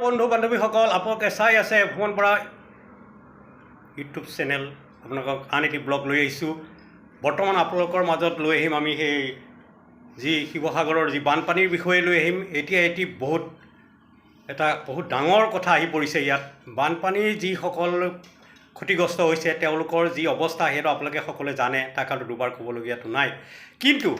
বন্ধু বান্ধৱীসকল আপোনালোকে চাই আছে ভ্ৰমণ পৰা ইউটিউব চেনেল আপোনালোকক আন এটি ব্লগ লৈ আহিছোঁ। বৰ্তমান আপোনালোকৰ মাজত লৈ আহিম আমি সেই যি শিৱসাগৰৰ যি বানপানীৰ বিষয়ে লৈ আহিম। এতিয়া এটি বহুত ডাঙৰ কথা আহি পৰিছে ইয়াত। বানপানীৰ যিসকল ক্ষতিগ্ৰস্ত হৈছে তেওঁলোকৰ যি অৱস্থা সেইটো আপোনালোকে সকলোৱে জানে, তাক আৰু দুবাৰ ক'বলগীয়াটো নাই। কিন্তু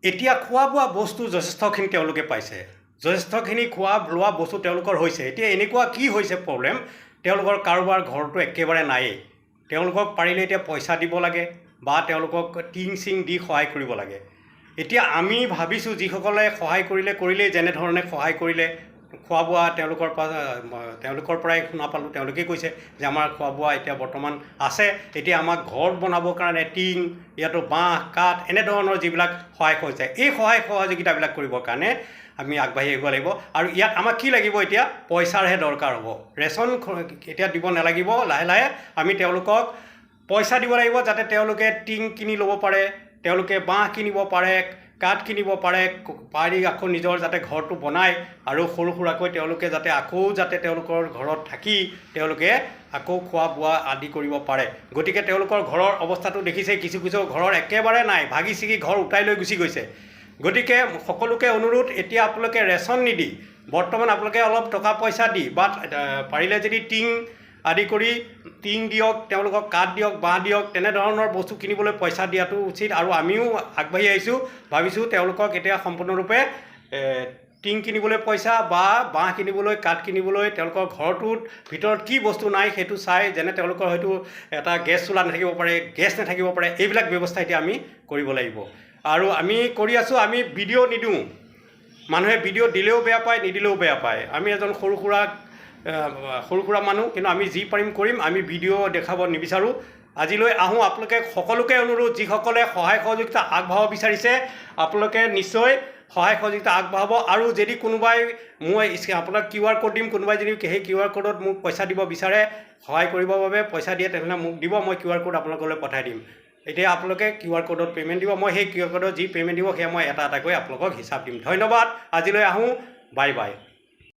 এতিয়া খোৱা বোৱা বস্তু যথেষ্টখিনি তেওঁলোকে পাইছে, যথেষ্টখিনি খোৱা লোৱা বস্তু তেওঁলোকৰ হৈছে। এতিয়া এনেকুৱা কি হৈছে প্ৰব্লেম, তেওঁলোকৰ কাৰোবাৰ ঘৰটো একেবাৰে নায়েই। তেওঁলোকক পাৰিলে এতিয়া পইচা দিব লাগে বা তেওঁলোকক টিং চিং দি সহায় কৰিব লাগে। এতিয়া আমি ভাবিছোঁ যিসকলে সহায় কৰিলেই যেনেধৰণে সহায় কৰিলে খোৱা বোৱা তেওঁলোকৰ পৰাই শুনা পালোঁ। তেওঁলোকে কৈছে যে আমাৰ খোৱা বোৱা এতিয়া বৰ্তমান আছে, এতিয়া আমাক ঘৰ বনাবৰ কাৰণে টিং, ইয়াতো বাঁহ কাঠ এনেধৰণৰ যিবিলাক সহায় হৈছে, এই সহায় সহযোগিতাবিলাক কৰিবৰ কাৰণে আমি আগবাঢ়ি আহিব লাগিব। আৰু ইয়াত আমাক কি লাগিব, এতিয়া পইচাৰহে দৰকাৰ হ'ব। ৰেচন এতিয়া দিব নালাগিব, লাহে লাহে আমি তেওঁলোকক পইচা দিব লাগিব যাতে তেওঁলোকে টিং কিনি ল'ব পাৰে, তেওঁলোকে বাঁহ কিনিব পাৰে, কাঠ কিনিব পাৰে, পাৰি আকৌ নিজৰ যাতে ঘৰটো বনায় আৰু সৰু সুৰাকৈ তেওঁলোকে যাতে তেওঁলোকৰ ঘৰত থাকি তেওঁলোকে আকৌ খোৱা বোৱা আদি কৰিব পাৰে। গতিকে তেওঁলোকৰ ঘৰৰ অৱস্থাটো দেখিছে, কিছু কিছু ঘৰৰ একেবাৰে নাই, ভাগি ছিগি ঘৰ উটাই লৈ গুচি গৈছে। গতিকে সকলোকে অনুৰোধ, এতিয়া আপোনালোকে ৰেচন নিদি বৰ্তমান আপোনালোকে অলপ টকা পইচা দি বা পাৰিলে যদি টিং আদি কৰি টিং দিয়ক, তেওঁলোকক কাঠ দিয়ক, বাঁহ দিয়ক, তেনেধৰণৰ বস্তু কিনিবলৈ পইচা দিয়াটো উচিত। আৰু আমিও আগবাঢ়ি আহিছোঁ, ভাবিছোঁ তেওঁলোকক এতিয়া সম্পূৰ্ণৰূপে টিং কিনিবলৈ পইচা বা বাঁহ কিনিবলৈ, কাঠ কিনিবলৈ, তেওঁলোকৰ ঘৰটোত ভিতৰত কি বস্তু নাই সেইটো চাই, যেনে তেওঁলোকৰ হয়তো এটা গেছ চোলা নাথাকিব পাৰে, গেছ নাথাকিব পাৰে, এইবিলাক ব্যৱস্থা এতিয়া আমি কৰিব লাগিব। আৰু আমি কৰি আছোঁ, আমি ভিডিঅ' নিদিওঁ। মানুহে ভিডিঅ' দিলেও বেয়া পায়, নিদিলেও বেয়া পায়। আমি এজন সৰু সুৰা মানুহ, কিন্তু আমি যি পাৰিম কৰিম, আমি ভিডিঅ' দেখাব নিবিচাৰোঁ। আজিলৈ আহোঁ, আপোনালোকে সকলোকে অনুৰোধ, যিসকলে সহায় সহযোগিতা আগবঢ়াব বিচাৰিছে আপোনালোকে নিশ্চয় সহায় সহযোগিতা আগবঢ়াব। আৰু যদি কোনোবাই মই আপোনাক QR ক'ড দিম, কোনোবাই যদি সেই QR ক'ডত মোক পইচা দিব বিচাৰে, সহায় কৰিবৰ বাবে পইচা দিয়ে, তেনেহ'লে মোক দিব, মই QR ক'ড আপোনালোকলৈ পঠাই দিম। এতিয়া আপোনালোকে QR ক'ডত পে'মেণ্ট দিব, মই সেই QR ক'ডত যি পে'মেণ্ট দিব সেয়া মই এটা এটাকৈ আপোনালোকক হিচাপ দিম। ধন্যবাদ, আজিলৈ আহোঁ, বাই বাই।